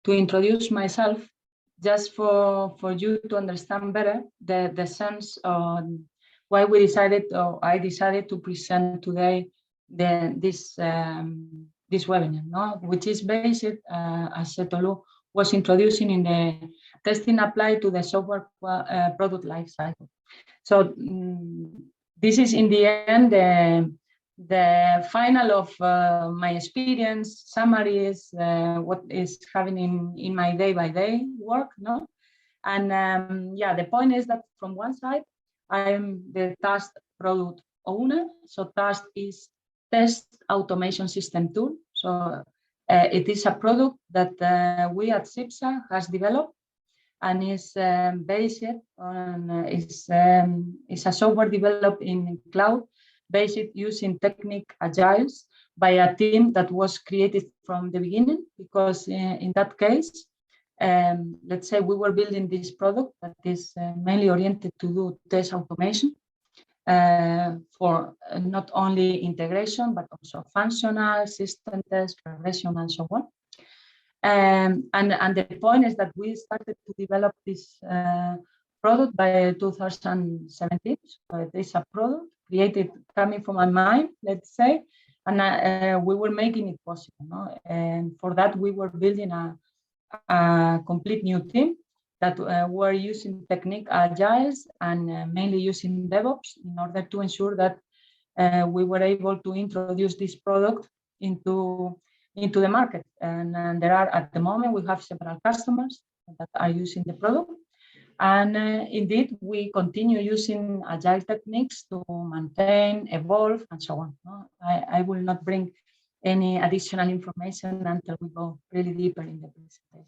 to introduce myself, just for you to understand better the sense on why we decided, or I decided to present today this webinar, no? Which is based, as Setolu was introducing, in the testing applied to the software product lifecycle. So this is in the end the final of my experience, summaries, what is happening in my day-by-day work, no? And yeah, the point is that from one side, I'm the task product owner. So task is test automation system tool. So it is a product that we at CIPSA has developed, and is based on is a software developed in cloud, based using technique Agiles by a team that was created from the beginning, because in that case, let's say we were building this product that is mainly oriented to do test automation for not only integration, but also functional, system test, regression, and so on. And the point is that we started to develop this product by 2017. So it is a product created coming from my mind, let's say, and we were making it possible, no? And for that, we were building a complete new team that were using technique Agiles and mainly using DevOps in order to ensure that we were able to introduce this product into the market. And there are, at the moment, we have several customers that are using the product. And indeed, we continue using Agile techniques to maintain, evolve, and so on. I will not bring any additional information until we go really deeper in the presentation.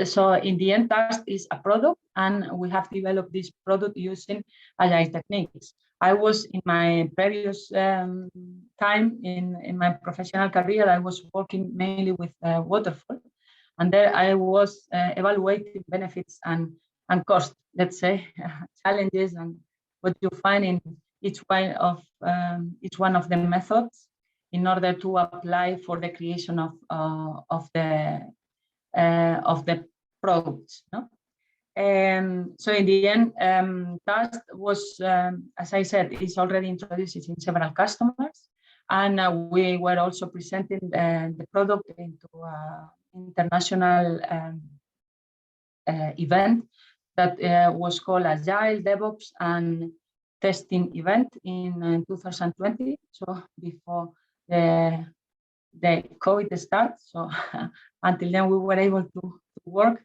So in the end, task is a product, and we have developed this product using Agile techniques. I was, in my previous time in my professional career, I was working mainly with Waterfall, and there I was evaluating benefits and cost, let's say, challenges, and what you find in each one of the methods in order to apply for the creation of the products. No? So in the end, task was, as I said, is already introduced in several customers, and we were also presenting the product into international event that was called Agile, DevOps, and Testing event in 2020. So before the COVID starts. So until then, we were able to work.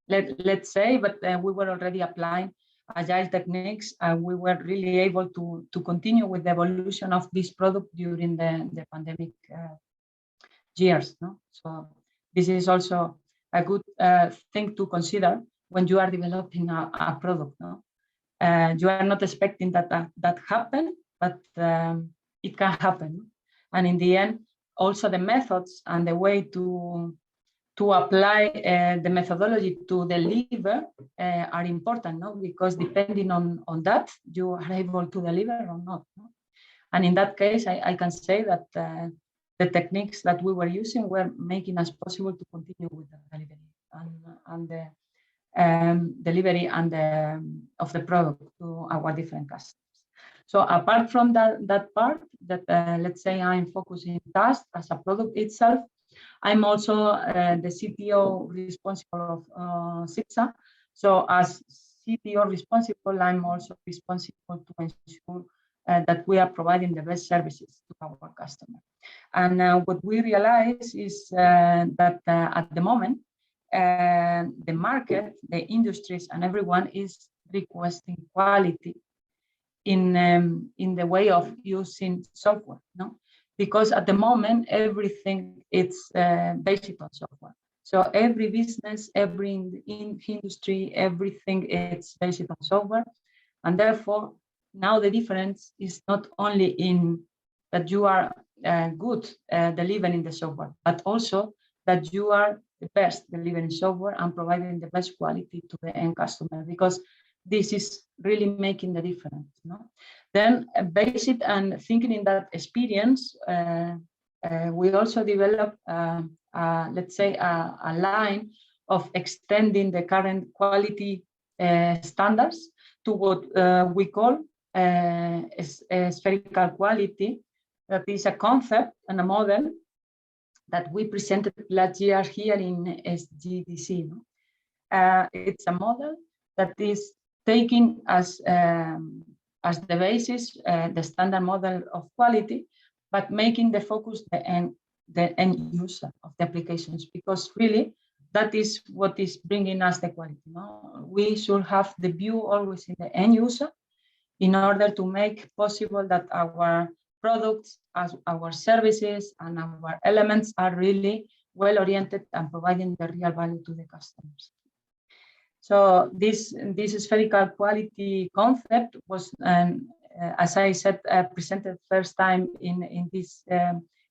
Let's say, but we were already applying Agile techniques, and we were really able to continue with the evolution of this product during the pandemic years. No? So this is also a good thing to consider when you are developing a product. No? You are not expecting that happen, but it can happen. And in the end, also the methods and the way to apply the methodology to deliver are important, no? Because depending on that, you are able to deliver or not. No? And in that case, I can say that the techniques that we were using were making us possible to continue with the delivery and the delivery and of the product to our different customers. So apart from that part, that let's say I'm focusing task as a product itself, I'm also the CTO responsible of CIPSA. So as CTO responsible, I'm also responsible to ensure that we are providing the best services to our customer. And what we realize is that at the moment, the market, the industries, and everyone is requesting quality in the way of using software, no? Because at the moment, everything is based on software. So every business, every industry, everything is based on software. And therefore, now the difference is not only in that you are good delivering the software, but also that you are the best delivering software and providing the best quality to the end customer, because this is really making the difference. No? Then based and thinking in that experience, we also developed, let's say, a line of extending the current quality standards to what we call spherical quality. That is a concept and a model that we presented last year here in SGDC. It's a model that is taking as the basis the standard model of quality, but making the focus the end user of the applications, because really that is what is bringing us the quality. We should have the view always in the end user in order to make possible that our products, as our services and our elements are really well oriented and providing the real value to the customers. So this spherical quality concept was, as I said, presented first time in this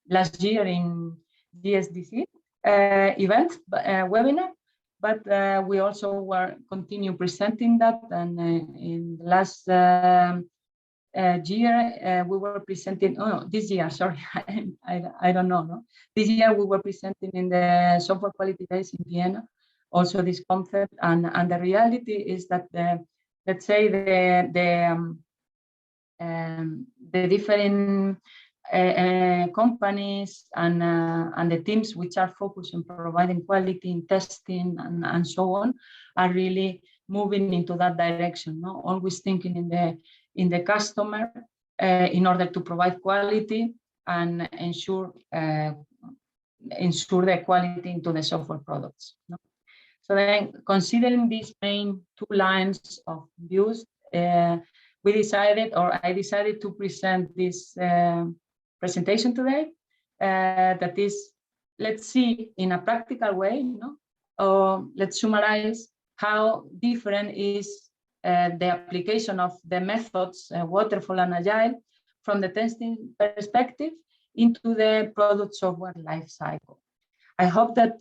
last year in GSDC event webinar, but we also were continue presenting that, and in the last year we were presenting. This year, sorry, I don't know. No? This year we were presenting in the Software Quality Days in Vienna also this concept, and the reality is that let's say the different companies and the teams which are focused on providing quality in testing and so on are really moving into that direction. No? Always thinking in the customer in order to provide quality and ensure the quality into the software products. No? So then, considering these main two lines of views, we decided, or I decided, to present this presentation today. That is, let's see in a practical way, let's summarize how different is the application of the methods, Waterfall and Agile, from the testing perspective into the product software lifecycle. I hope that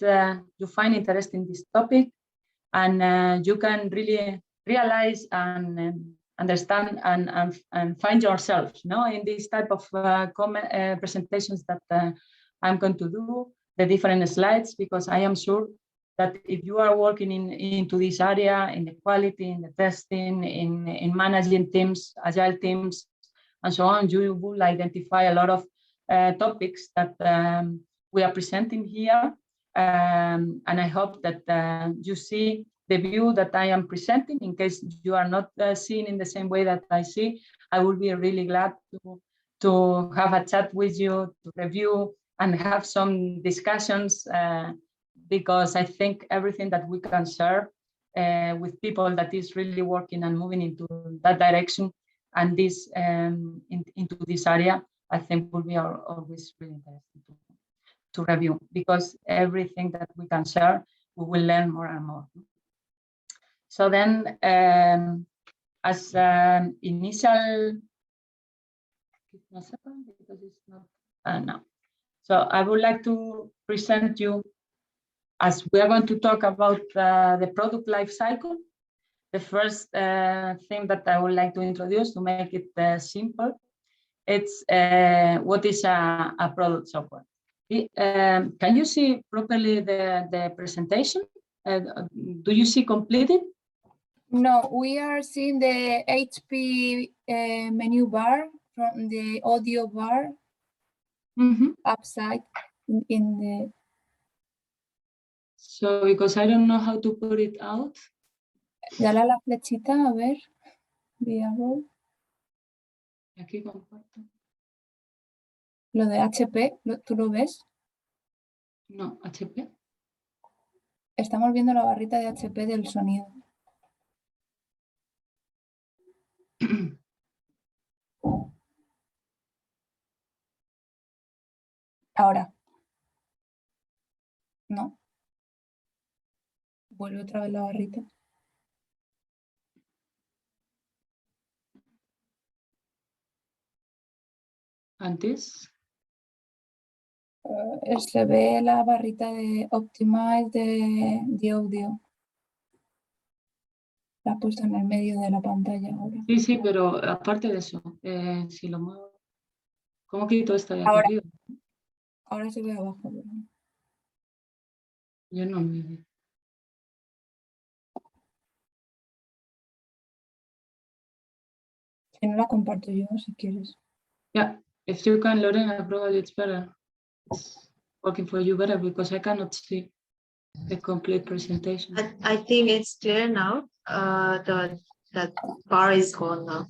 you find interesting this topic, and you can really realize and understand and find yourselves, in this type of presentations that I'm going to do, the different slides, because I am sure that if you are working into this area, in the quality, in the testing, in managing teams, agile teams, and so on, you will identify a lot of topics that we are presenting here. And I hope that you see the view that I am presenting. In case you are not seeing in the same way that I see, I will be really glad to have a chat with you, to review and have some discussions, because I think everything that we can share with people that is really working and moving into that direction and this into this area, I think will be always really interesting to review, because everything that we can share, we will learn more and more. So then, as initial, give me a second because it's not no. So I would like to present you, as we are going to talk about the product life cycle. The first thing that I would like to introduce, to make it simple, it's what is a product software. Can you see properly the presentation? Do you see completed? No, we are seeing the HP menu bar from the audio bar upside in the. So, because I don't know how to put it out. Dale a la flechita, a ver. Viable. Aquí comparto. Lo de HP, ¿tú lo ves? No, HP. Estamos viendo la barrita de HP del sonido. Ahora. No. Vuelve otra vez la barrita. Antes. Se ve la barrita de Optimize de audio. La he puesto en el medio de la pantalla ahora. Sí, sí, pero aparte de eso, si lo muevo, ¿cómo quito esto de aquí ahora, arriba? Ahora se ve abajo. ¿Verdad? Yo no me veo. Si no la comparto yo, si quieres. Yeah, if you can, Lorena, probably it's better. It's working for you better because I cannot see the complete presentation. I think it's clear now. That bar is gone now.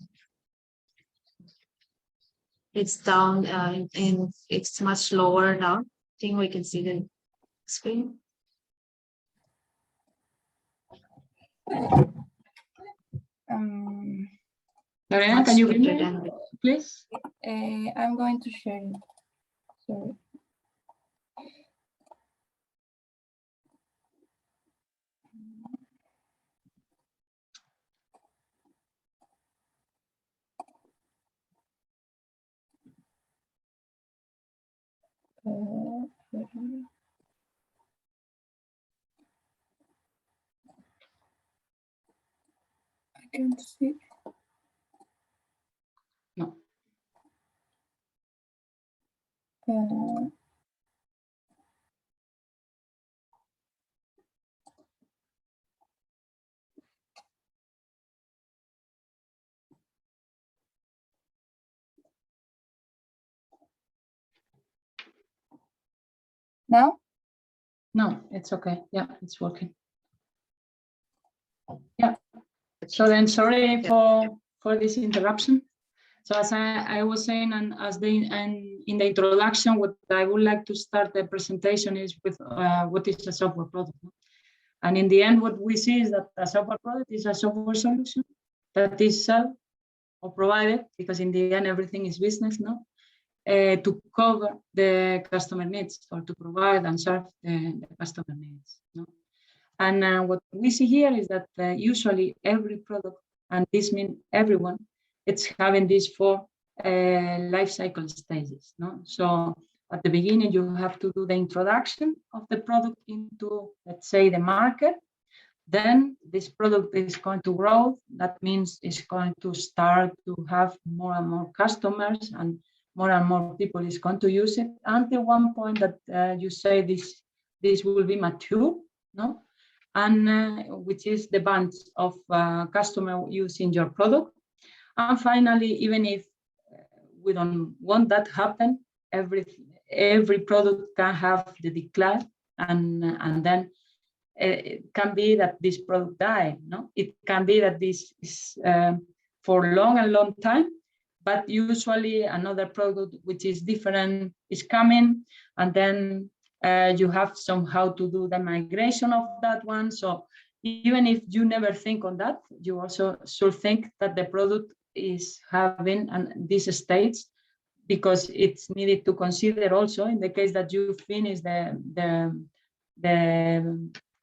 It's down and it's much lower now. I think we can see the screen. Lorena, can you read better me, than- please? I'm going to share it. Sorry. I can't see. No. Now? No, it's okay. Yeah, it's working. Yeah. So then, sorry for this interruption. So as I was saying, and in the introduction, what I would like to start the presentation is with what is a software product. And in the end, what we see is that a software product is a software solution that is sold or provided, because in the end, everything is business, no? To cover the customer needs or to provide and serve the customer needs. No? And what we see here is that usually every product, and this means everyone, it's having these four life cycle stages. No? So at the beginning, you have to do the introduction of the product into, let's say, the market. Then this product is going to grow. That means it's going to start to have more and more customers, and more people is going to use it until one point that you say this will be mature, no? And which is the bunch of customer using your product. And finally, even if we don't want that to happen, every product can have the decline, and then it can be that this product die. No, it can be that this is for a long time, but usually another product which is different is coming, and then you have somehow to do the migration of that one. So even if you never think on that, you also should think that the product is having this stage, because it's needed to consider also in the case that you finish the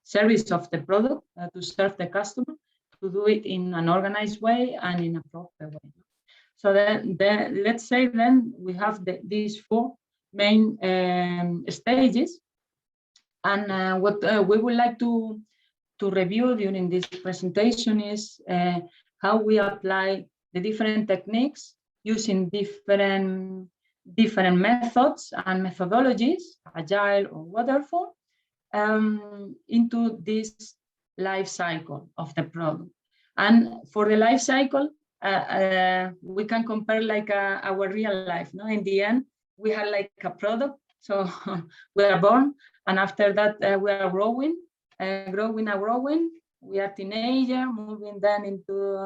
service of the product to serve the customer, to do it in an organized way and in a proper way. So then let's say then we have these four main stages, and what we would like to review during this presentation is how we apply the different techniques using different methods and methodologies, Agile or Waterfall, into this life cycle of the product. And for the life cycle, we can compare like our real life. No, in the end, we have like a product. So we are born, and after that we are growing. We are teenager, moving then into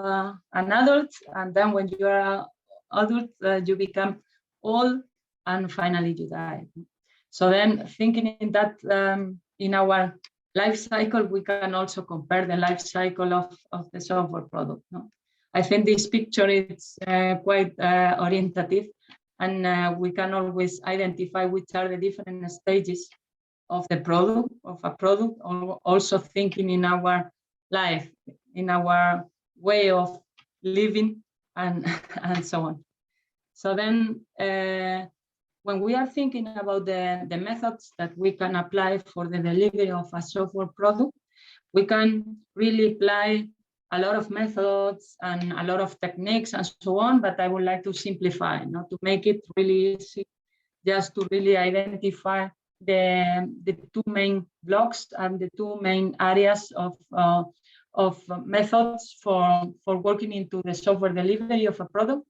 an adult, and then when you are adult, you become old, and finally you die. So then, thinking in that in our life cycle, we can also compare the life cycle of the software product. No? I think this picture is quite orientative, and we can always identify which are the different stages of the product, also thinking in our life, in our way of living, and so on. So then, when we are thinking about the methods that we can apply for the delivery of a software product, we can really apply a lot of methods and a lot of techniques and so on, but I would like to simplify, not to make it really easy just to really identify the two main blocks and the two main areas of methods for working into the software delivery of a product,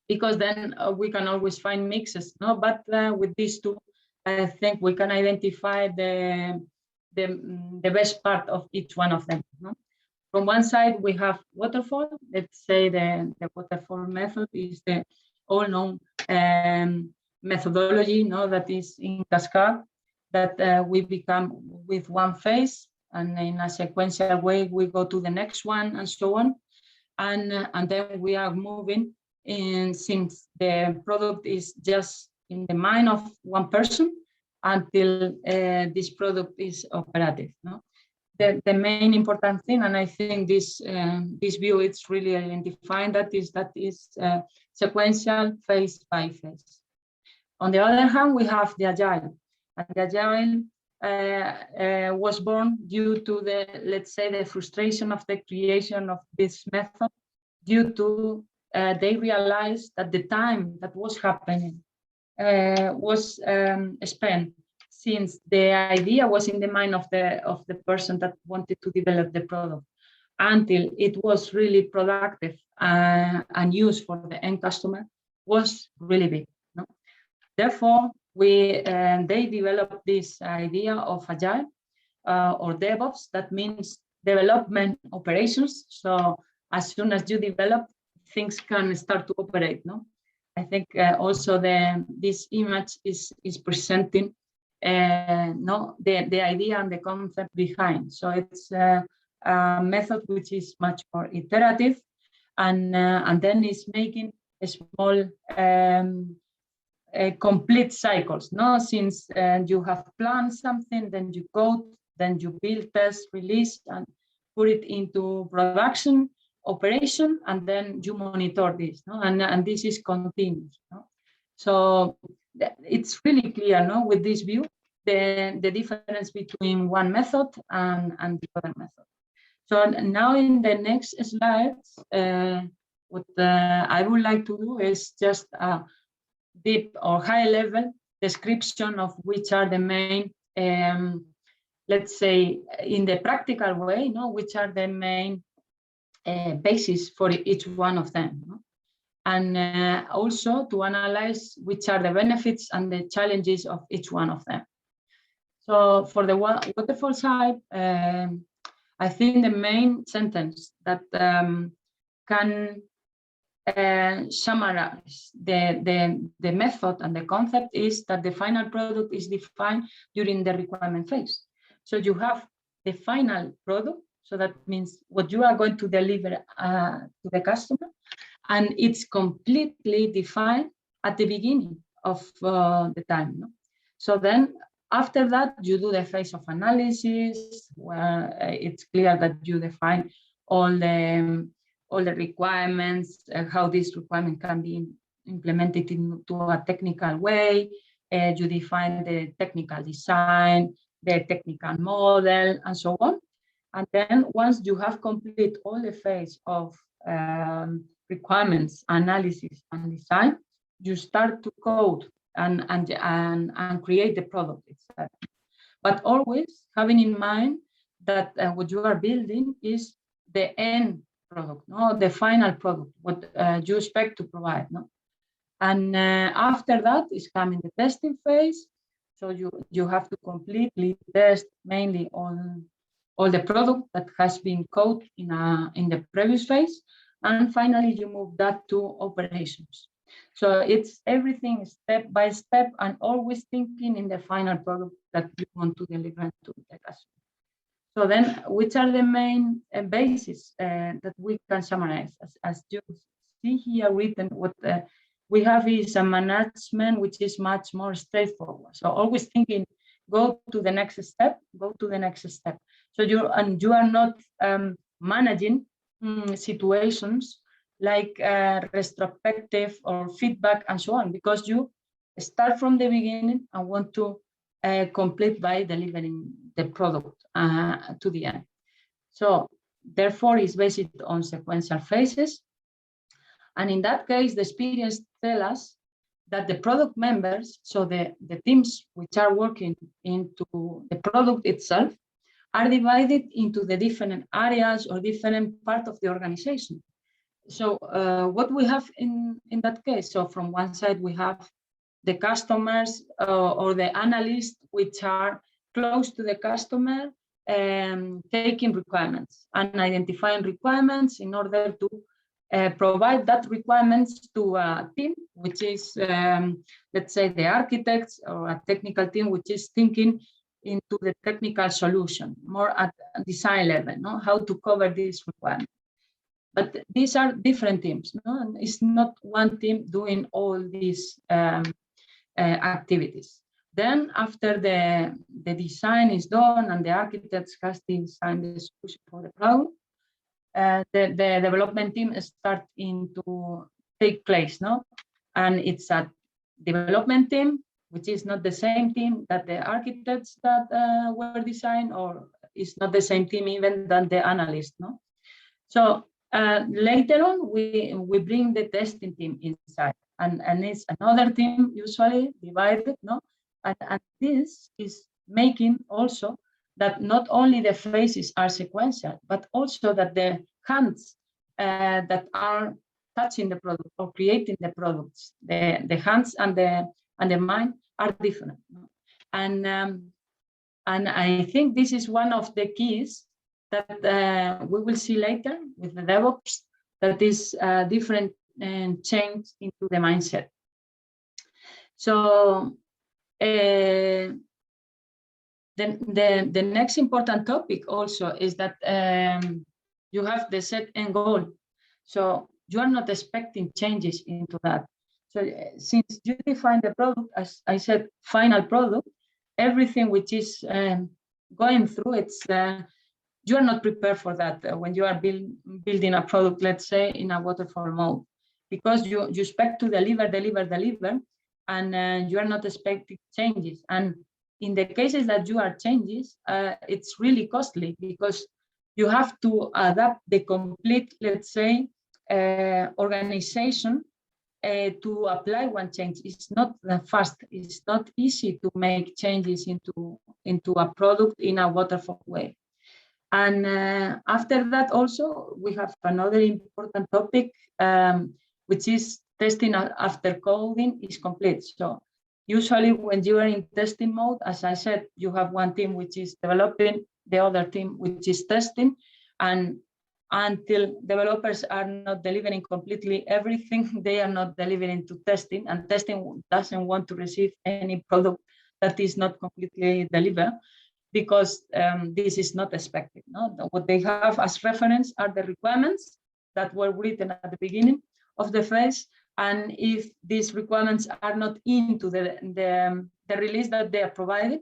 because then we can always find mixes, no? But with these two, I think we can identify the best part of each one of them, no? From one side, we have waterfall. Let's say the waterfall method is the all-known methodology, no, that is in cascade, that we become with one phase, and in a sequential way we go to the next one, and so on, and then we are moving in, since the product is just in the mind of one person, until this product is operative, no? The main important thing, and I think this view it's really identifying that is sequential, phase by phase. On the other hand, we have the agile, and the agile was born due to the, let's say, the frustration of the creation of this method, due to they realized that the time that was happening was spent, since the idea was in the mind of the person that wanted to develop the product, until it was really productive and used for the end customer, was really big, no? Therefore, they developed this idea of agile or DevOps. That means development operations. So as soon as you develop, things can start to operate, no? I think also this image is presenting the idea and the concept behind. So it's a method which is much more iterative, and then is making a small complete cycles, no? Since you have planned something, then you code, then you build, test, release, and put it into production operation, and then you monitor this, no? And this is continuous, no? So it's really clear, no, with this view, the difference between one method and the other method. So now in the next slides, what I would like to do is just a deep or high level description of which are the main, let's say, in the practical way, no, which are the main basis for each one of them, no? And also to analyze which are the benefits and the challenges of each one of them. So for the waterfall side, I think the main sentence that can summarize the method and the concept is that the final product is defined during the requirement phase. So you have the final product, so that means what you are going to deliver to the customer, and it's completely defined at the beginning of the time, no? So then after that, you do the phase of analysis, where it's clear that you define all the requirements, how this requirement can be implemented into a technical way. You define the technical design, the technical model, and so on. And then once you have complete all the phase of requirements, analysis, and design, you start to code and create the product itself. But always having in mind that what you are building is the end product, no, the final product, what you expect to provide, no? And after that is coming the testing phase. So you have to completely test mainly on all the product that has been coded in the previous phase, and finally you move that to operations. So it's everything step by step, and always thinking in the final product that you want to deliver to the customer. So then, which are the main bases that we can summarize? As you see here written, what we have is a management which is much more straightforward. So always thinking, go to the next step, go to the next step. So you are not managing situations like retrospective or feedback and so on, because you start from the beginning and want to complete by delivering the product to the end. So therefore, it's based on sequential phases. And in that case, the experience tells us that the product members, so the teams which are working into the product itself, are divided into the different areas or different parts of the organization. So what we have in that case, so from one side we have the customers or the analysts which are close to the customer, taking requirements and identifying requirements in order to provide that requirements to a team, which is, let's say, the architects, or a technical team which is thinking into the technical solution, more at a design level, no? How to cover these requirements. But these are different teams, no? And it's not one team doing all these activities. Then after the design is done and the architects has designed the solution for the product, the development team starts to take place, no? And it's a development team, which is not the same team that the architects that were designed, or it's not the same team even than the analyst, no? So later on, we bring the testing team inside, and it's another team usually divided, no? And this is making also that not only the phases are sequential, but also that the hands that are touching the product or creating the products, the hands and the mind are different. And I think this is one of the keys that we will see later with the DevOps, that is different and change into the mindset. So the next important topic also is that you have the set end goal. So you are not expecting changes into that. So since you define the product, as I said, final product, everything which is going through, it's you are not prepared for that when you are building a product, let's say, in a waterfall mode, because you expect to deliver, and you are not expecting changes. And in the cases that you are changes, it's really costly, because you have to adapt the complete, let's say, organization to apply one change. It's not fast. It's not easy to make changes into a product in a waterfall way. And after that, also, we have another important topic, which is testing after coding is complete. So usually when you are in testing mode, as I said, you have one team which is developing, the other team which is testing, and until developers are not delivering completely everything, they are not delivering to testing, and testing doesn't want to receive any product that is not completely delivered, because this is not expected. No? What they have as reference are the requirements that were written at the beginning of the phase, and if these requirements are not into the release that they are provided,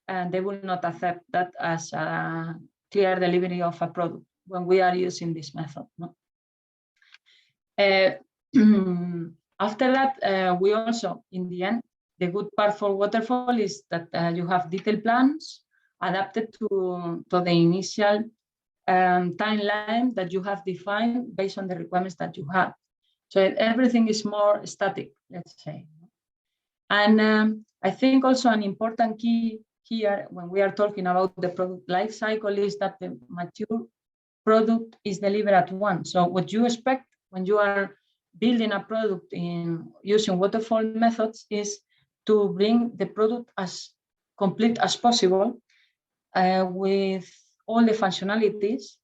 and they will not accept that as a clear delivery of a product when we are using this method. No? After that, we also, in the end, the good part for Waterfall is that you have detailed plans adapted to the initial timeline that you have defined based on the requirements that you have. So everything is more static, let's say. And I think also an important key here when we are talking about the product life cycle is that the mature product is delivered at once. So what you expect when you are building a product in using waterfall methods is to bring the product as complete as possible with all the functionalities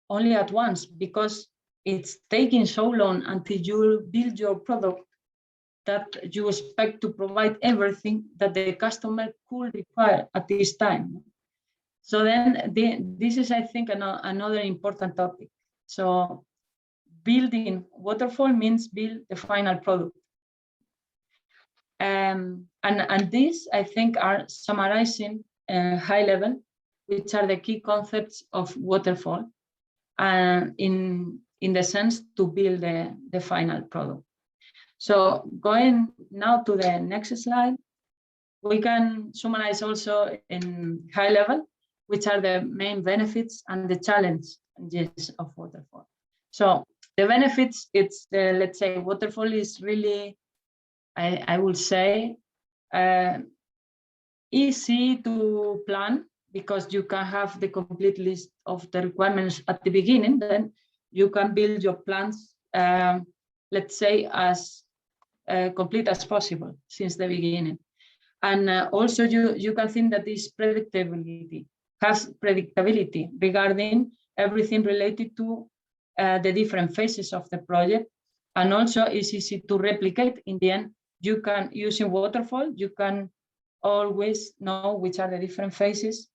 only at once, because it's taking so long until you build your product that you expect to provide everything that the customer could require at this time. So then this is, I think, another important topic. So building waterfall means build the final product. And these, I think, are summarizing high level, which are the key concepts of waterfall, in the sense to build the final product. So going now to the next slide, we can summarize also in high level, which are the main benefits and the challenges of waterfall. So the benefits, it's let's say waterfall is really I will say, easy to plan, because you can have the complete list of the requirements at the beginning. Then you can build your plans, let's say, as complete as possible since the beginning. And also you can think that this predictability has predictability regarding everything related to the different phases of the project. And also it's easy to replicate. In the end, you can, using Waterfall, you can always know which are the different phases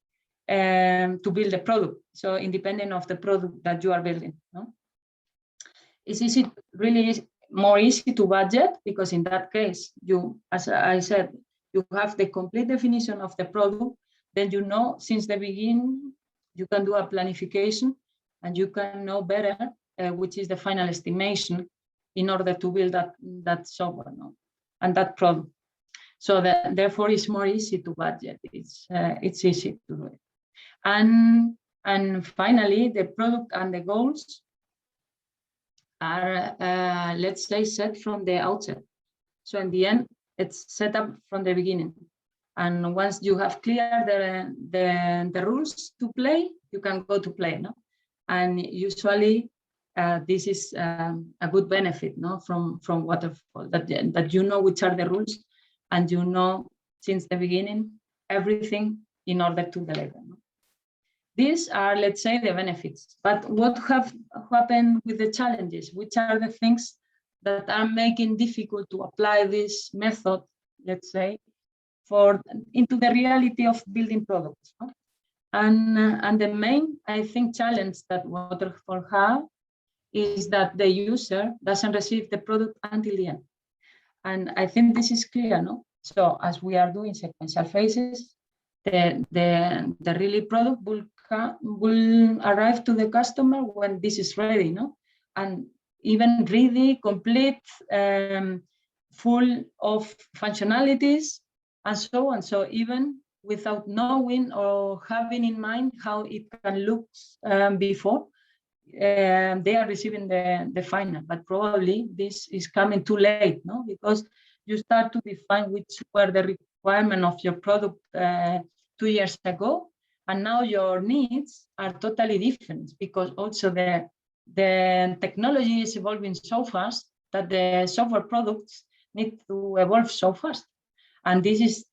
to build a product. So independent of the product that you are building. No? It's easy, really more easy to budget, because in that case, you, as I said, you have the complete definition of the product. Then you know since the beginning, you can do a planification, and you can know better which is the final estimation in order to build that software, no? And that product. So that, therefore, it's more easy to budget. It's easy to do it. And finally, the product and the goals are, let's say, set from the outset. So in the end, it's set up from the beginning. And once you have cleared the rules to play, you can go to play, no? And usually this is a good benefit, no, from Waterfall, that you know which are the rules, and you know since the beginning everything in order to deliver. No? These are, let's say, the benefits. But what have happened with the challenges? Which are the things that are making difficult to apply this method, let's say, into the reality of building products? No? And the main, I think, challenge that Waterfall have is that the user doesn't receive the product until the end. And I think this is clear, no? So as we are doing sequential phases, the really product will arrive to the customer when this is ready, no? And even ready, complete, full of functionalities, and so on. So even without knowing or having in mind how it can look before, they are receiving the final. But probably this is coming too late, no? Because you start to define which were the requirements of your product 2 years ago, and now your needs are totally different, because also the technology is evolving so fast that the software products need to evolve so fast. And this is,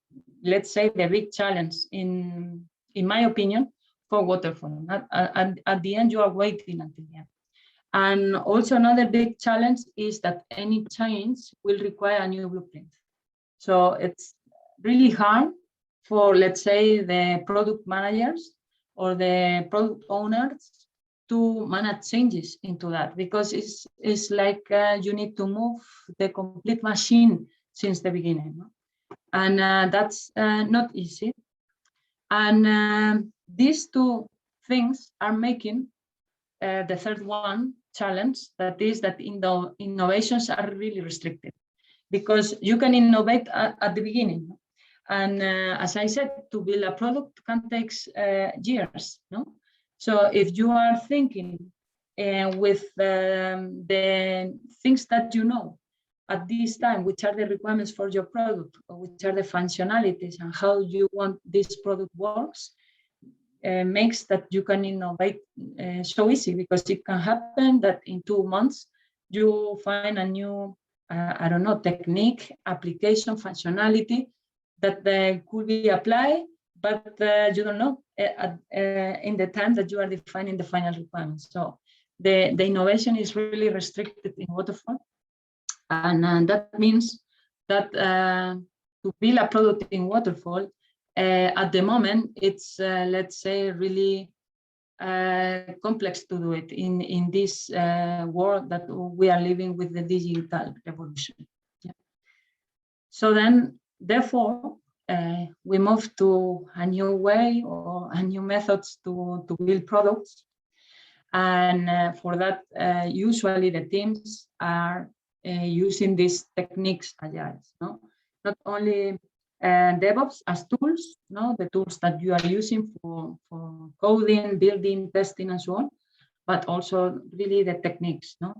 let's say, the big challenge, in my opinion, for Waterfall. At the end, you are waiting until the end. And also another big challenge is that any change will require a new blueprint. So it's really hard for, let's say, the product managers or the product owners to manage changes into that, because it's like you need to move the complete machine since the beginning. No? And that's not easy. And these two things are making the third one challenge, that is that innovations are really restricted, because you can innovate at the beginning. And as I said, to build a product can take years. No? So if you are thinking with the things that you know at this time, which are the requirements for your product, or which are the functionalities and how you want this product works, makes that you can innovate so easy, because it can happen that in 2 months you find a new, I don't know, technique, application, functionality that could be applied, but you don't know in the time that you are defining the final requirements. So the innovation is really restricted in Waterfall. And that means that to build a product in Waterfall, at the moment, it's, let's say, really complex to do it in this world that we are living with the digital revolution. Yeah. So then, therefore, we move to a new way or a new methods to build products. And for that, usually the teams are using these techniques, Agile, no? Not only DevOps as tools, no, the tools that you are using for coding, building, testing, and so on, but also really the techniques, no?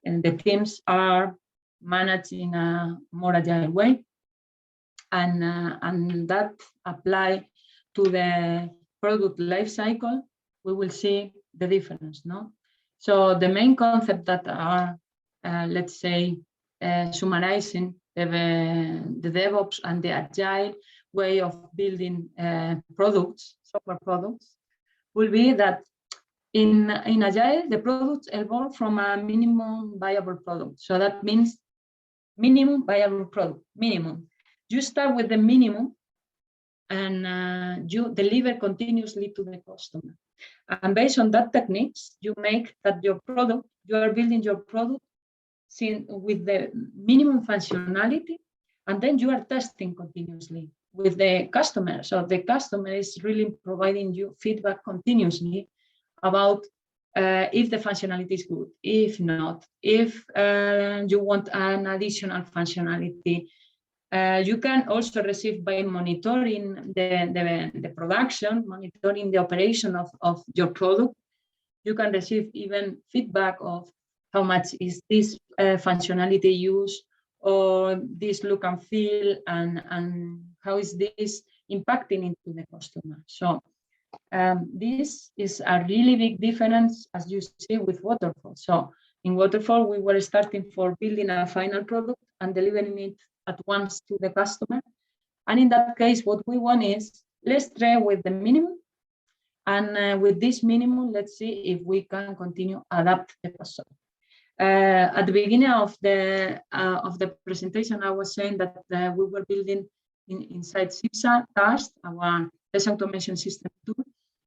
And the teams are managed in a more agile way, and that apply to the product life cycle, we will see the difference, no? So the main concept that are, let's say, summarizing the DevOps and the agile way of building products, software products, will be that in agile, the products evolve from a minimum viable product. So that means minimum viable product, minimum. You start with the minimum and you deliver continuously to the customer. And based on that techniques, you make that your product, you are building your product with the minimum functionality, and then you are testing continuously with the customer. So the customer is really providing you feedback continuously about if the functionality is good, if not, if you want an additional functionality. You can also receive by monitoring the production, monitoring the operation of your product. You can receive even feedback of how much is this functionality used, or this look and feel, and how is this impacting into the customer. So this is a really big difference, as you see with Waterfall. So in Waterfall, we were starting for building a final product and delivering it at once to the customer. And in that case, what we want is, let's try with the minimum. And with this minimum, let's see if we can continue adapt the customer. At the beginning of the presentation, I was saying that we were building inside CIPSA TAST, our test automation system tool,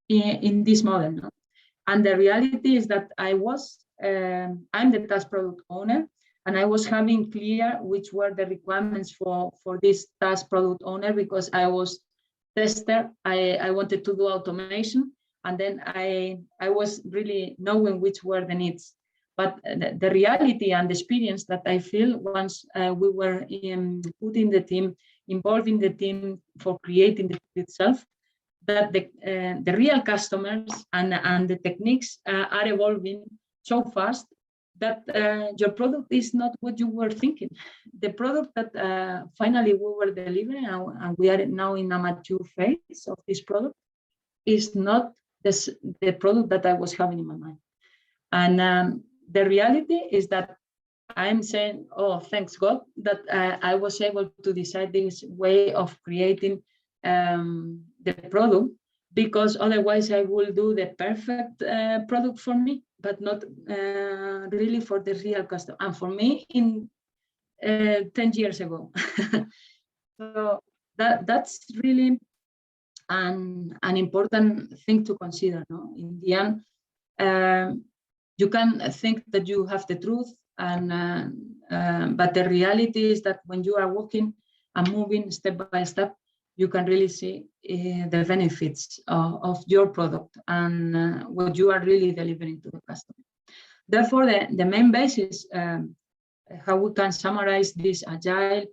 in this model. No? And the reality is that I'm the task product owner, and I was having clear which were the requirements for this task product owner, because I was tester. I wanted to do automation, and then I was really knowing which were the needs. But the reality and the experience that I feel once we were putting the team, involving the team for creating the tool itself, that the real customers and the techniques are evolving so fast that your product is not what you were thinking. The product that finally we were delivering, and we are now in a mature phase of this product, is not the product that I was having in my mind. And the reality is that I'm saying, oh, thanks God, that I was able to decide this way of creating the product, because otherwise I will do the perfect product for me, but not really for the real customer. And for me, in 10 years ago. So that's really an important thing to consider. No? In the end, you can think that you have the truth, but the reality is that when you are walking and moving step by step, you can really see the benefits of your product and what you are really delivering to the customer. Therefore, the main basis, how we can summarize this agile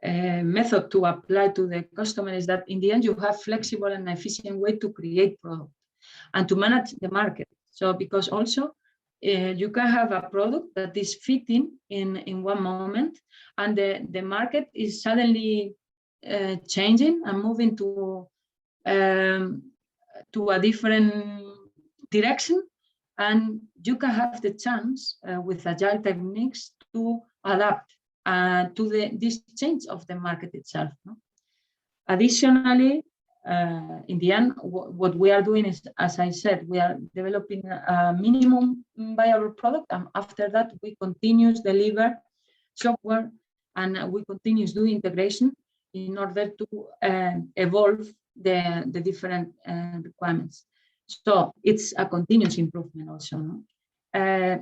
method to apply to the customer, is that in the end, you have flexible and efficient way to create product and to manage the market. So because also you can have a product that is fitting in one moment, and the market is suddenly changing and moving to a different direction, and you can have the chance with agile techniques to adapt to this change of the market itself. No? Additionally, in the end, what we are doing is, as I said, we are developing a minimum viable product, and after that we continue to deliver software, and we continue to do integration in order to evolve the different requirements. So it's a continuous improvement also, no?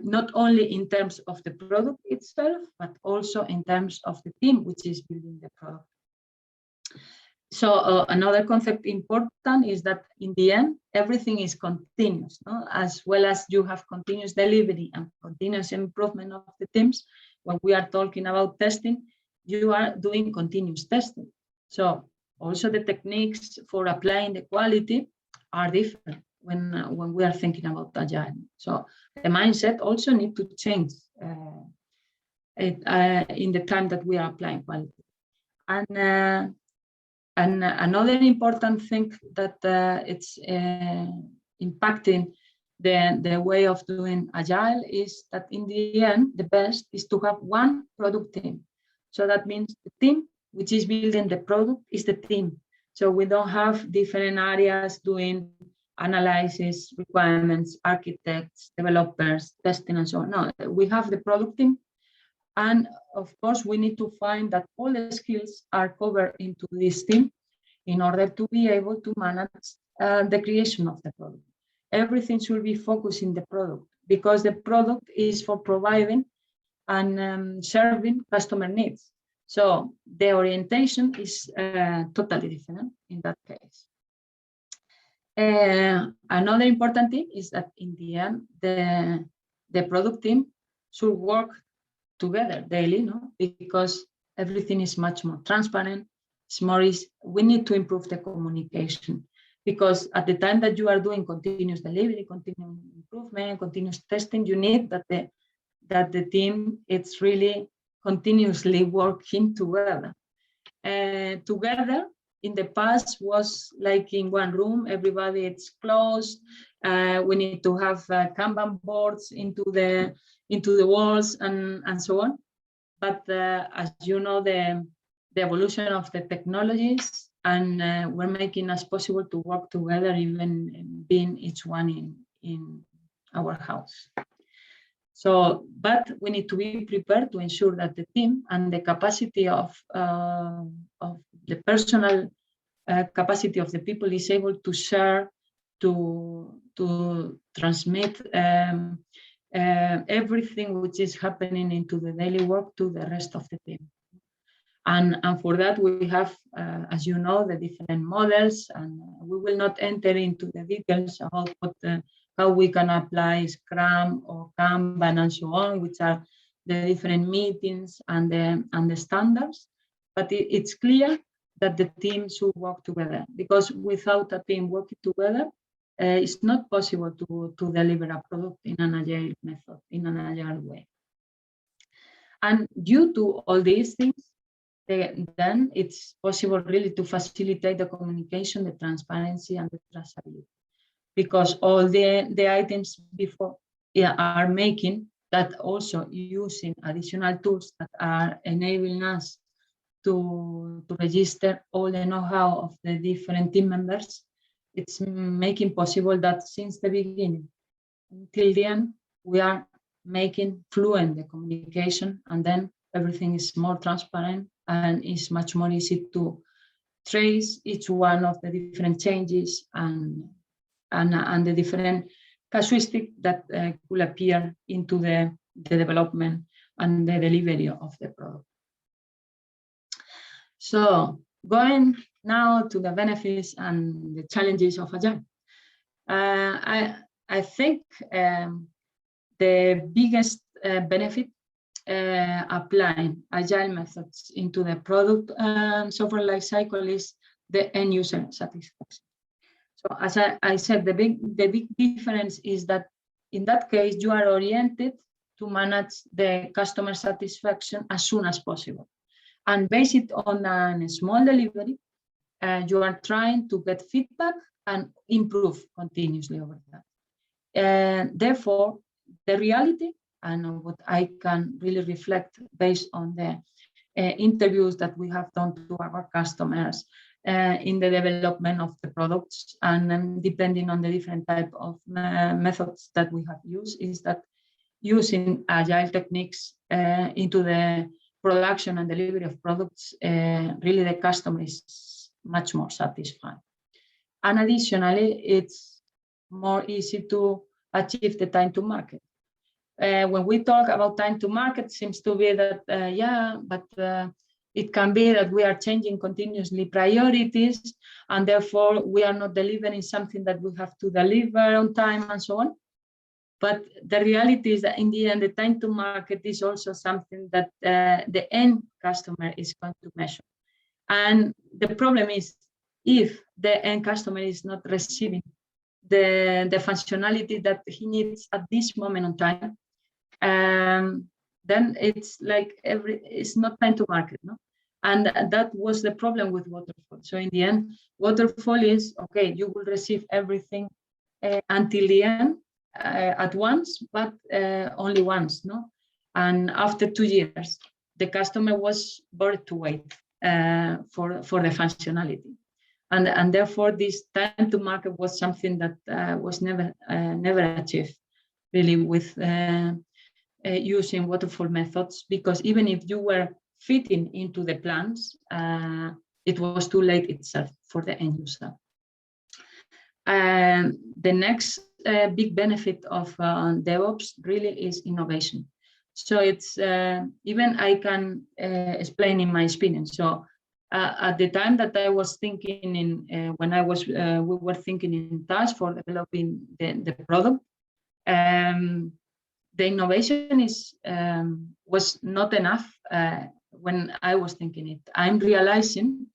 Not only in terms of the product itself, but also in terms of the team which is building the product. So another concept important is that in the end, everything is continuous, no? As well as you have continuous delivery and continuous improvement of the teams. When we are talking about testing, you are doing continuous testing. So also the techniques for applying the quality are different when we are thinking about agile. So the mindset also need to change in the time that we are applying quality. And another important thing that it's impacting the way of doing Agile is that in the end, the best is to have one product team. So that means the team which is building the product is the team. So we don't have different areas doing analysis, requirements, architects, developers, testing, and so on. No, we have the product team. And of course, we need to find that all the skills are covered into this team in order to be able to manage the creation of the product. Everything should be focused in the product because the product is for providing and serving customer needs. So the orientation is totally different in that case. Another important thing is that in the end, the product team should work together daily, no? Because everything is much more transparent. It's more easy. We need to improve the communication because at the time that you are doing continuous delivery, continuous improvement, continuous testing, you need that the team it's really continuously working together. Together in the past was like in one room, everybody it's closed. We need to have Kanban boards into the walls and so on. But as you know, the evolution of the technologies and we're making us possible to work together, even being each one in our house. So, but we need to be prepared to ensure that the team and the capacity of the personal capacity of the people is able to share, to transmit everything which is happening into the daily work to the rest of the team. And for that we have, as you know, the different models, and we will not enter into the details about how we can apply Scrum or Kanban and so on, which are the different meetings and the standards. But it's clear that the team should work together, because without a team working together, it's not possible to deliver a product in an agile method, in an agile way. And due to all these things, then it's possible really to facilitate the communication, the transparency, and the traceability. Because all the items before are making that also using additional tools that are enabling us to register all the know-how of the different team members, it's making possible that since the beginning until the end, we are making fluent the communication, and then everything is more transparent and is much more easy to trace each one of the different changes and the different casuistics that could appear into the development and the delivery of the product. So going now to the benefits and the challenges of Agile. I think the biggest benefit applying Agile methods into the product software lifecycle is the end user satisfaction. So as I said, the big difference is that in that case, you are oriented to manage the customer satisfaction as soon as possible. And based on a small delivery, you are trying to get feedback and improve continuously over that. Therefore, the reality and what I can really reflect based on the interviews that we have done to our customers in the development of the products, and depending on the different type of methods that we have used, is that using agile techniques into the production and delivery of products, really the customer is much more satisfied. And additionally, it's more easy to achieve the time to market. When we talk about time to market, seems to be that, it can be that we are changing continuously priorities, and therefore we are not delivering something that we have to deliver on time and so on. But the reality is that in the end, the time to market is also something that the end customer is going to measure. And the problem is, if the end customer is not receiving the functionality that he needs at this moment in time, then it's like it's not time to market, no? And that was the problem with Waterfall. So in the end, Waterfall is, okay, you will receive everything until the end at once, but only once, no? And after 2 years, the customer was bored to wait for the functionality. And therefore, this time to market was something that was never achieved, really, with using waterfall methods, because even if you were fitting into the plans, it was too late itself for the end user. The next big benefit of DevOps really is innovation. So it's even I can explain in my experience. So at the time that I was thinking in when I was we were thinking in task for developing the product, the innovation was not enough when I was thinking it. I'm realizing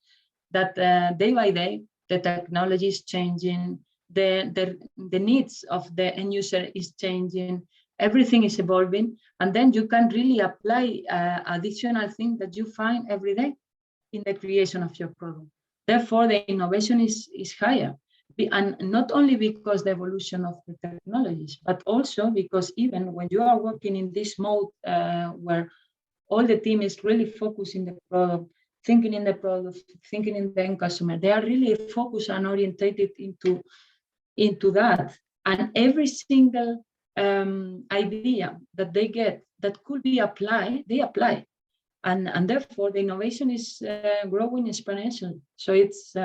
that day by day the technology is changing, the needs of the end user is changing, everything is evolving, and then you can really apply additional things that you find every day in the creation of your product. Therefore, the innovation is higher. And not only because the evolution of the technologies, but also because even when you are working in this mode where all the team is really focused in the product, thinking in the product, thinking in the end customer, they are really focused and orientated into that. And every single idea that they get that could be applied, they apply. And therefore, the innovation is growing exponentially. So it's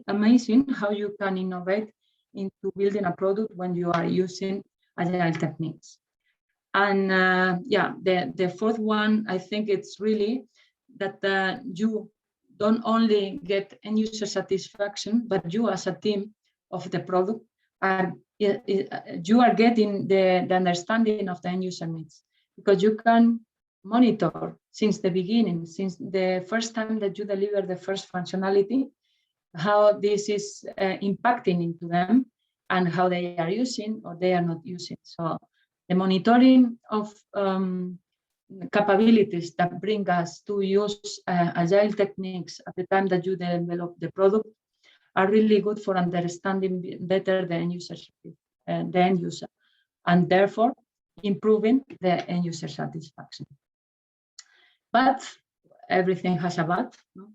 amazing how you can innovate into building a product when you are using agile techniques. And the fourth one, I think it's really that you don't only get end user satisfaction, but you as a team of the product you are getting the understanding of the end user needs, because you can monitor since the beginning, since the first time that you deliver the first functionality, how this is impacting into them and how they are using or they are not using. So the monitoring of capabilities that bring us to use agile techniques at the time that you develop the product are really good for understanding better the end user, and therefore improving the end user satisfaction. But everything has a but, no?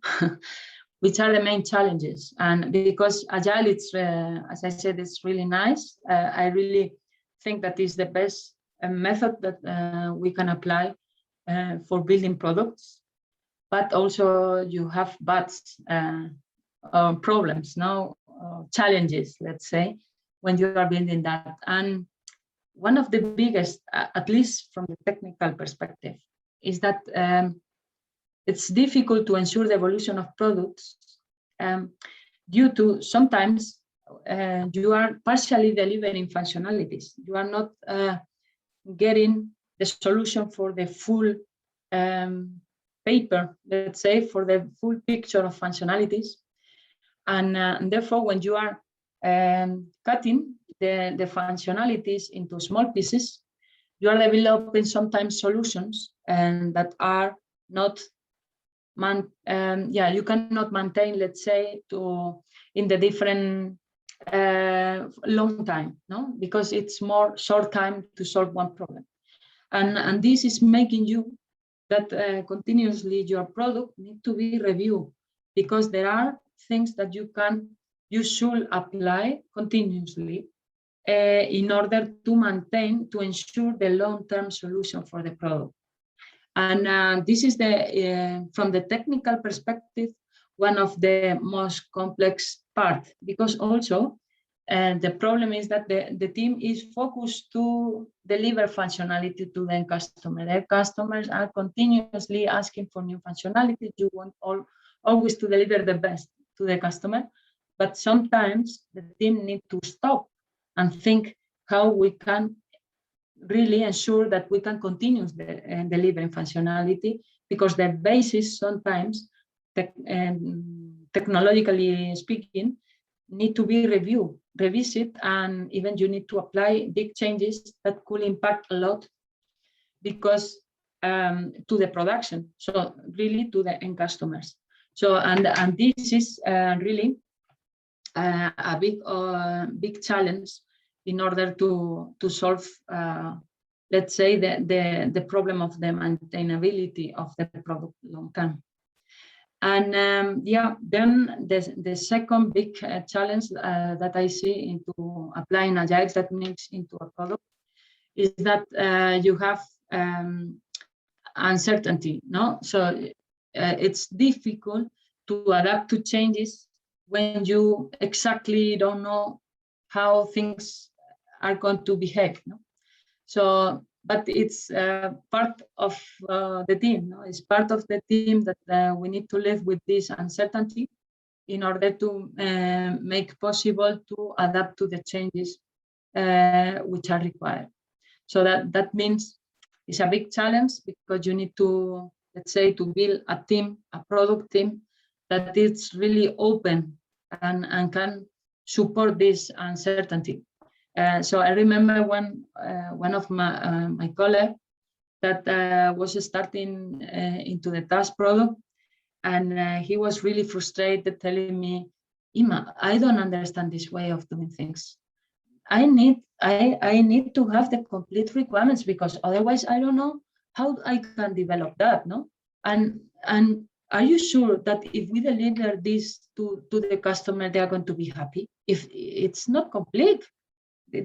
Which are the main challenges. And because agile, it's as I said, it's really nice. I really think that is the best method that we can apply for building products. But also you have buts, problems, no challenges, let's say, when you are building that. And one of the biggest, at least from the technical perspective, is that it's difficult to ensure the evolution of products due to sometimes you are partially delivering functionalities. You are not getting the solution for the full paper, let's say, for the full picture of functionalities. And therefore, when you are cutting the functionalities into small pieces, you are developing sometimes solutions and that are not you cannot maintain, let's say, in the different long time, no, because it's more short time to solve one problem, and this is making you that continuously your product need to be reviewed, because there are things that you should apply continuously in order to ensure the long-term solution for the product. And this is from the technical perspective, one of the most complex part, because also the problem is that the team is focused to deliver functionality to the customer. Their customers are continuously asking for new functionality. You want always to deliver the best to the customer, but sometimes the team need to stop and think how we can really ensure that we can continue delivering functionality, because the basis sometimes, technologically speaking, need to be revisit, and even you need to apply big changes that could impact a lot because to the production, so really to the end customers. So and this is really a big challenge in order to solve, let's say, the problem of the maintainability of the product long term. And yeah, then the second big challenge that I see into applying agile techniques into a product is that you have uncertainty, no? So it's difficult to adapt to changes when you exactly don't know how things are going to behave, no? So, but it's part of the team, no? It's part of the team that we need to live with this uncertainty in order to make possible to adapt to the changes which are required. So that means it's a big challenge because you need to, let's say, to build a team, a product team that is really open and can support this uncertainty. So I remember when one of my colleagues that was starting into the task product, and he was really frustrated, telling me, "Ima, I don't understand this way of doing things. I need to have the complete requirements because otherwise I don't know how I can develop that, no? And are you sure that if we deliver this to the customer, they are going to be happy? If it's not complete,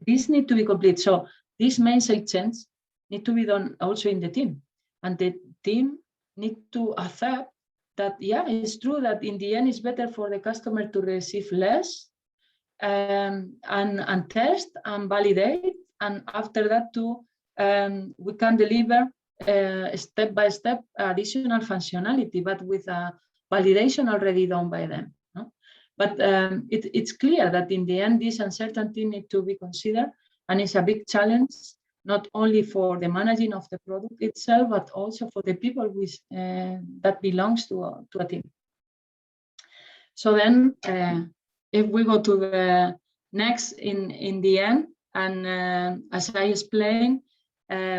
this need to be complete. So this mindset change need to be done also in the team, and the team need to accept that, yeah, it's true that in the end it's better for the customer to receive less and test and validate, and after that too we can deliver step by step additional functionality, but with a validation already done by them, no? But it's clear that in the end this uncertainty needs to be considered, and it's a big challenge not only for the managing of the product itself, but also for the people with that belongs to a team. So then if we go to the next in the end, and as I explained,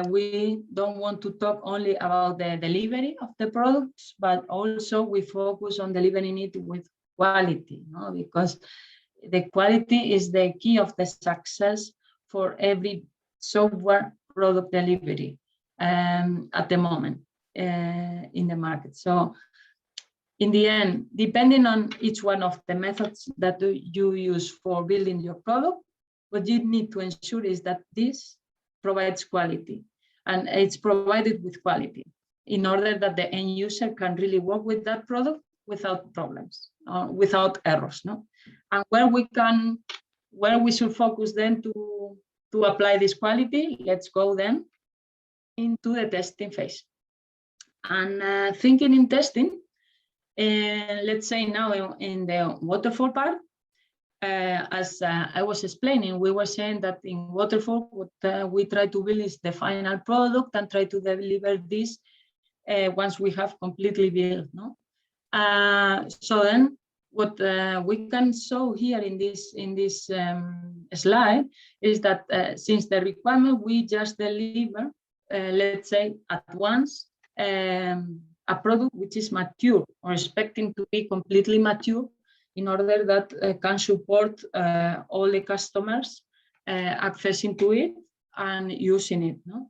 we don't want to talk only about the delivery of the products, but also we focus on delivering it with quality, no? Because the quality is the key of the success for every software product delivery at the moment in the market. So in the end, depending on each one of the methods that you use for building your product, what you need to ensure is that this provides quality, and it's provided with quality in order that the end user can really work with that product without problems, without errors, no? And where we should focus then to apply this quality, let's go then into the testing phase. And thinking in testing, let's say now in the waterfall part, as I was explaining, we were saying that in waterfall, what we try to build is the final product and try to deliver this once we have completely built, no? So then what we can show here in this slide is that since the requirement, we just deliver, let's say at once, a product which is mature or expecting to be completely mature in order that can support all the customers accessing to it and using it, no?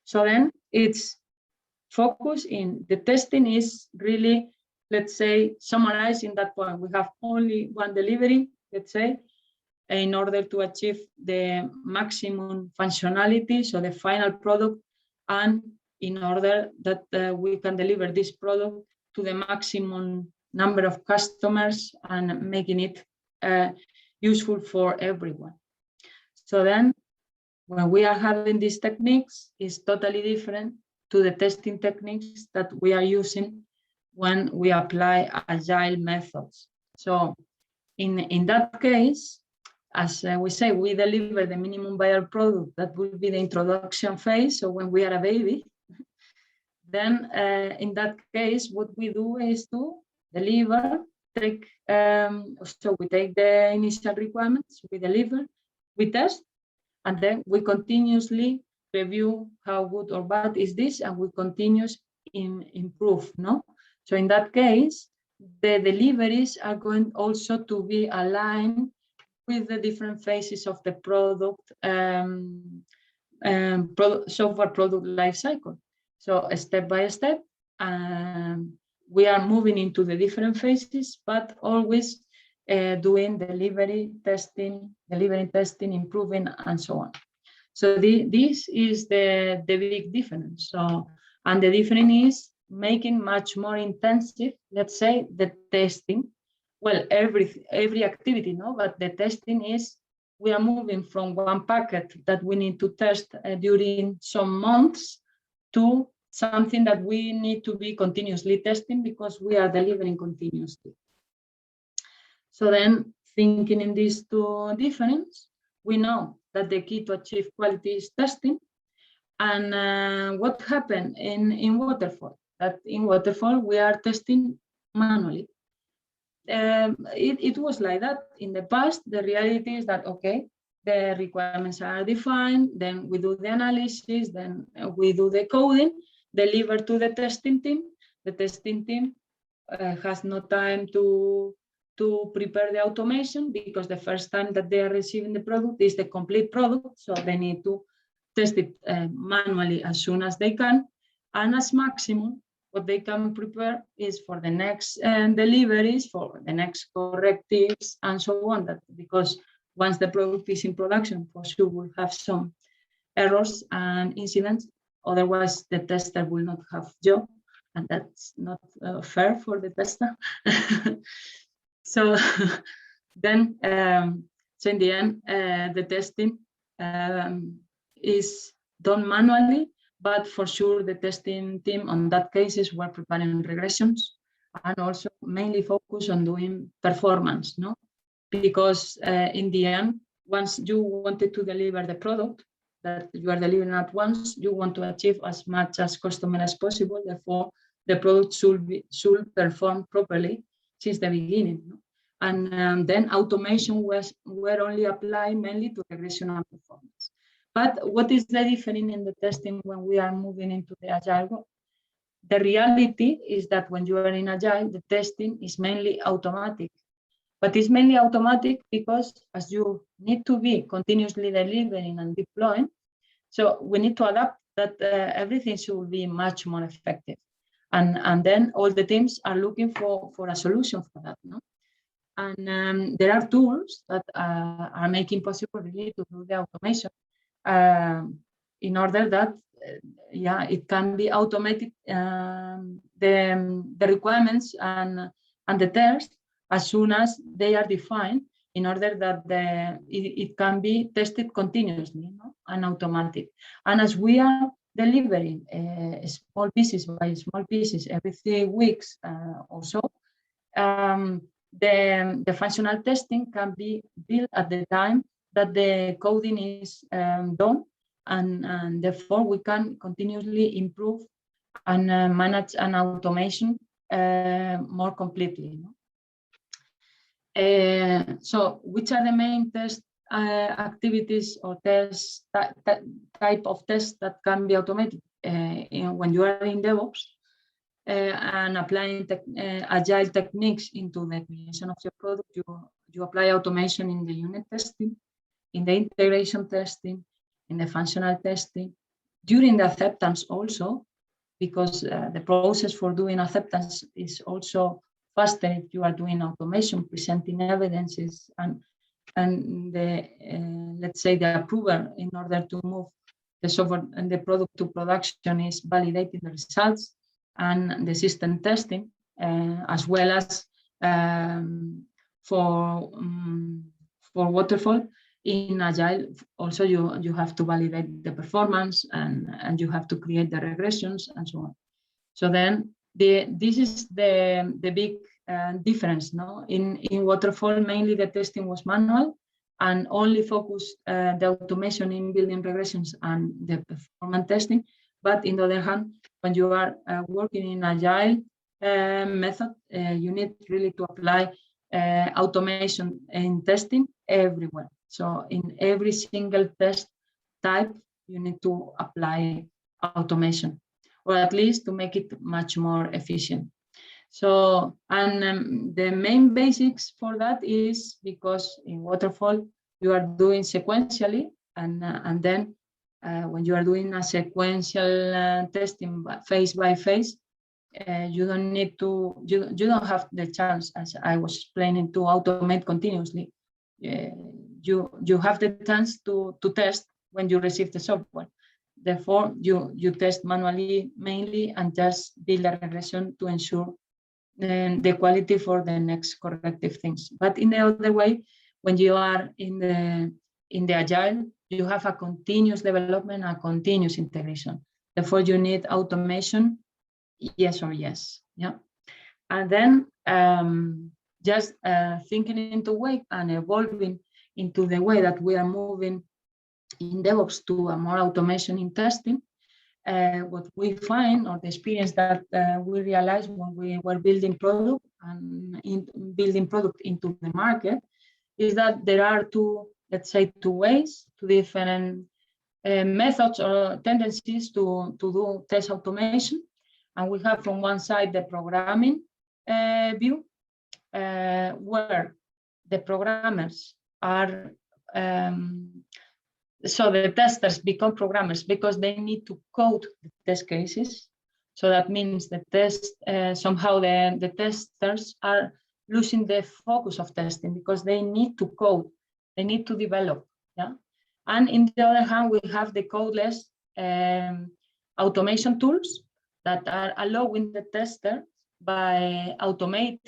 So then it's focus in the testing is really, let's say, summarizing that point. We have only one delivery, let's say, in order to achieve the maximum functionality, so the final product, and in order that we can deliver this product to the maximum number of customers and making it useful for everyone. So then when we are having these techniques, it's totally different to the testing techniques that we are using when we apply agile methods. So in that case, as we say, we deliver the minimum viable product. That will be the introduction phase. So when we are a baby, then in that case, what we do is to deliver, so we take the initial requirements, we deliver, we test, and then we continuously review how good or bad is this, and we continue improve, no? So in that case, the deliveries are going also to be aligned with the different phases of the product, software product lifecycle. So step by step, we are moving into the different phases, but always doing delivering, testing, improving, and so on. So this is the big difference. So, and the difference is making much more intensive, let's say, the testing. Well, every activity, no, but the testing is, we are moving from one packet that we need to test during some months to something that we need to be continuously testing because we are delivering continuously. So then, thinking in these two differences, we know that the key to achieve quality is testing. And what happened in Waterfall? That in Waterfall, we are testing manually. It was like that in the past. The reality is that, okay, the requirements are defined, then we do the analysis, then we do the coding, deliver to the testing team. The testing team has no time to prepare the automation because the first time that they are receiving the product is the complete product, so they need to test it manually as soon as they can, and as maximum what they can prepare is for the next deliveries, for the next correctives, and so on. That because once the product is in production, for sure we'll have some errors and incidents. Otherwise, the tester will not have job, and that's not fair for the tester. So then, so in the end, the testing is done manually, but for sure the testing team on that cases were preparing regressions and also mainly focus on doing performance, no? Because in the end, once you wanted to deliver the product that you are delivering at once, you want to achieve as much as customer as possible. Therefore, the product should perform properly since the beginning. No? And then automation were only applied mainly to regression and performance. But what is the difference in the testing when we are moving into the Agile world? The reality is that when you are in Agile, the testing is mainly automatic. But it's mainly automatic because as you need to be continuously delivering and deploying, so we need to adapt that everything should be much more effective. And then all the teams are looking for a solution for that. No? And there are tools that are making possible really to do the automation in order that, it can be automated, the requirements and the tests as soon as they are defined, in order that it can be tested continuously, no? And automatic. And as we are delivering small pieces by small pieces every 3 weeks or so, the functional testing can be built at the time that the coding is done, and therefore we can continuously improve and manage an automation more completely. No? So which are the main test activities or test type of tests that can be automated when you are in DevOps and applying agile techniques into the creation of your product? You apply automation in the unit testing, in the integration testing, in the functional testing, during the acceptance also, because the process for doing acceptance is also faster if you are doing automation, presenting evidences, and the let's say the approval in order to move the software and the product to production is validating the results, and the system testing, as well as for Waterfall. In Agile, also you have to validate the performance, and you have to create the regressions and so on. So then this is the big difference. No, in Waterfall mainly the testing was manual and only focused the automation in building regressions and the performance testing. But in the other hand, when you are working in Agile method, you need really to apply automation in testing everywhere. So in every single test type, you need to apply automation, or at least to make it much more efficient. So, and the main basics for that is because in Waterfall, you are doing sequentially, and then when you are doing a sequential testing phase by phase, you don't need to, you don't have the chance, as I was explaining, to automate continuously. You have the chance to test when you receive the software. Therefore, you test manually mainly and just build a regression to ensure the quality for the next corrective things. But in the other way, when you are in the Agile, you have a continuous development, a continuous integration. Therefore, you need automation, yes or yes. Yeah. And then just thinking into way and evolving into the way that we are moving in DevOps to a more automation in testing. What we find, or the experience that we realized when we were building product and building product into the market, is that there are two ways, two different methods or tendencies to do test automation. And we have from one side the programming view, where the programmers are so the testers become programmers because they need to code the test cases. So that means the test, somehow the testers are losing the focus of testing because they need to code, they need to develop. Yeah. And in the other hand, we have the codeless automation tools that are allowing the tester by automate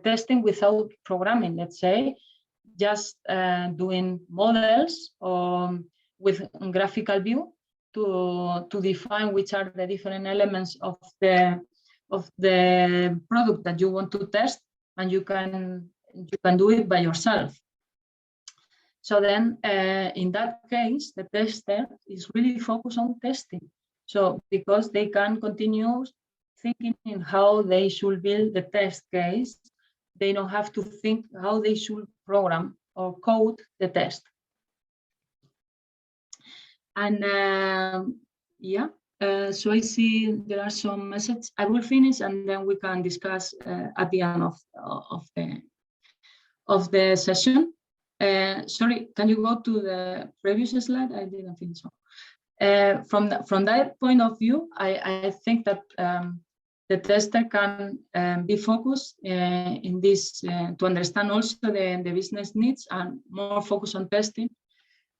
testing without programming, let's say, just doing models or with graphical view to define which are the different elements of the product that you want to test, and you can do it by yourself. So then in that case, the tester is really focused on testing. So because they can continue thinking in how they should build the test case, they don't have to think how they should program or code the test. And yeah, so I see there are some messages. I will finish and then we can discuss at the end of the session. Sorry, can you go to the previous slide? I didn't think so. From that point of view, I think that the tester can be focused in this to understand also the business needs and more focus on testing.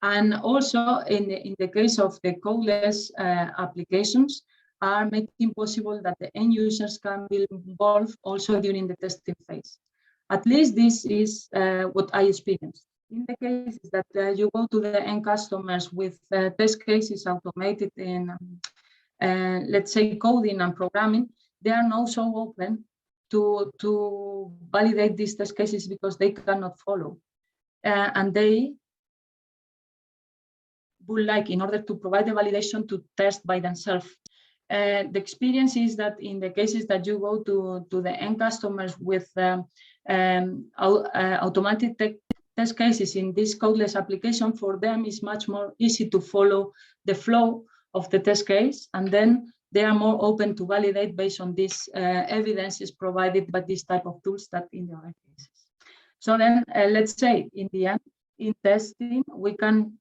And also in the case of the codeless applications are making possible that the end users can be involved also during the testing phase. At least this is what I experienced. In the cases that you go to the end customers with test cases automated in, let's say, coding and programming, they are not so open to validate these test cases because they cannot follow. And they would like, in order to provide the validation, to test by themselves. The experience is that in the cases that you go to the end customers with automatic test cases in this codeless application, for them is much more easy to follow the flow of the test case, and then they are more open to validate based on this evidence is provided by this type of tools that in the other cases. So then let's say in the end, in testing, we can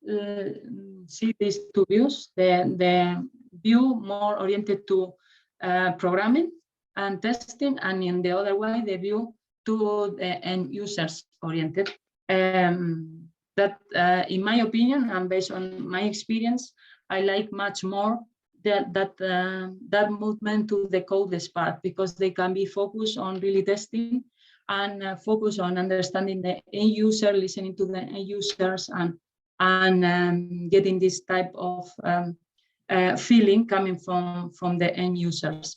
see these two views, the view more oriented to programming and testing, and in the other way, the view to the end users oriented. That, in my opinion, and based on my experience, I like much more that movement to the codeless part, because they can be focused on really testing and focus on understanding the end user, listening to the end users, and getting this type of feeling coming from the end user's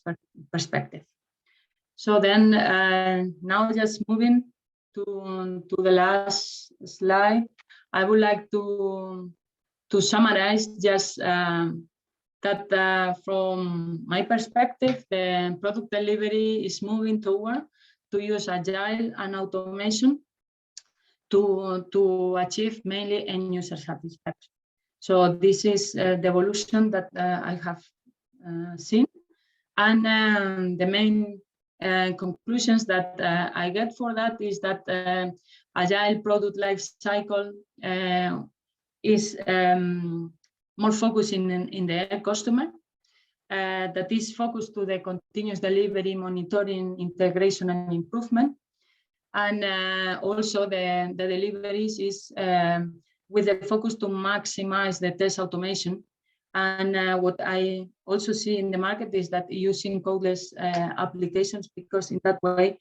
perspective. So then now just moving to the last slide, I would like to summarize just that from my perspective, the product delivery is moving toward to use Agile and automation to achieve mainly end user satisfaction. So this is the evolution that I have seen. And the main conclusions that I get for that is that Agile Product Lifecycle is more focused in the customer, that is focused to the continuous delivery, monitoring, integration, and improvement. And also the deliveries is with the focus to maximize the test automation. And what I also see in the market is that using codeless applications, because in that way,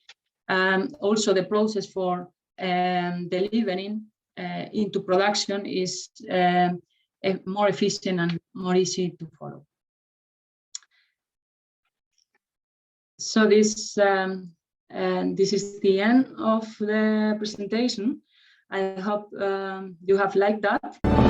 also the process for delivering into production is more efficient and more easy to follow. So this is the end of the presentation. I hope you have liked that.